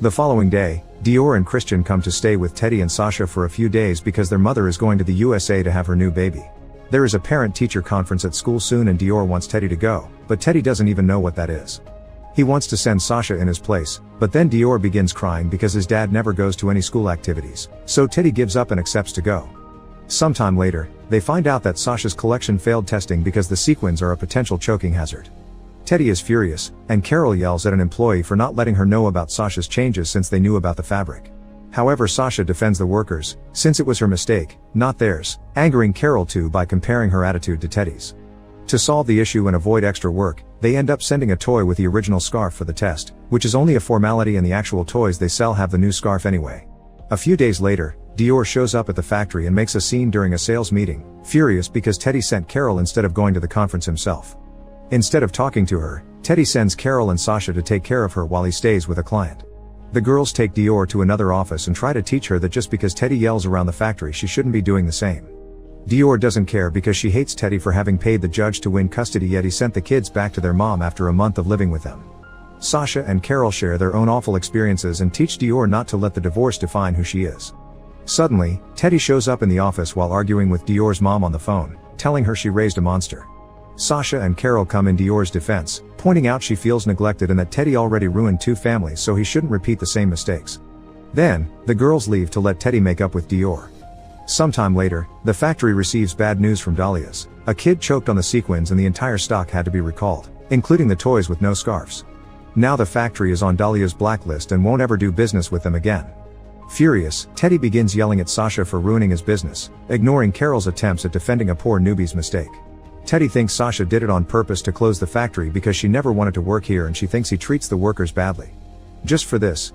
The following day, Dior and Christian come to stay with Teddy and Sasha for a few days because their mother is going to the USA to have her new baby. There is a parent-teacher conference at school soon and Dior wants Teddy to go, but Teddy doesn't even know what that is. He wants to send Sasha in his place, but then Dior begins crying because his dad never goes to any school activities, so Teddy gives up and accepts to go. Sometime later, they find out that Sasha's collection failed testing because the sequins are a potential choking hazard. Teddy is furious, and Carol yells at an employee for not letting her know about Sasha's changes since they knew about the fabric. However, Sasha defends the workers, since it was her mistake, not theirs, angering Carol too by comparing her attitude to Teddy's. To solve the issue and avoid extra work, they end up sending a toy with the original scarf for the test, which is only a formality and the actual toys they sell have the new scarf anyway. A few days later, Dior shows up at the factory and makes a scene during a sales meeting, furious because Teddy sent Carol instead of going to the conference himself. Instead of talking to her, Teddy sends Carol and Sasha to take care of her while he stays with a client. The girls take Dior to another office and try to teach her that just because Teddy yells around the factory she shouldn't be doing the same. Dior doesn't care because she hates Teddy for having paid the judge to win custody, yet he sent the kids back to their mom after a month of living with them. Sasha and Carol share their own awful experiences and teach Dior not to let the divorce define who she is. Suddenly, Teddy shows up in the office while arguing with Dior's mom on the phone, telling her she raised a monster. Sasha and Carol come in Dior's defense, pointing out she feels neglected and that Teddy already ruined 2 families so he shouldn't repeat the same mistakes. Then, the girls leave to let Teddy make up with Dior. Sometime later, the factory receives bad news from Dahlia's. A kid choked on the sequins and the entire stock had to be recalled, including the toys with no scarves. Now the factory is on Dahlia's blacklist and won't ever do business with them again. Furious, Teddy begins yelling at Sasha for ruining his business, ignoring Carol's attempts at defending a poor newbie's mistake. Teddy thinks Sasha did it on purpose to close the factory because she never wanted to work here and she thinks he treats the workers badly. Just for this,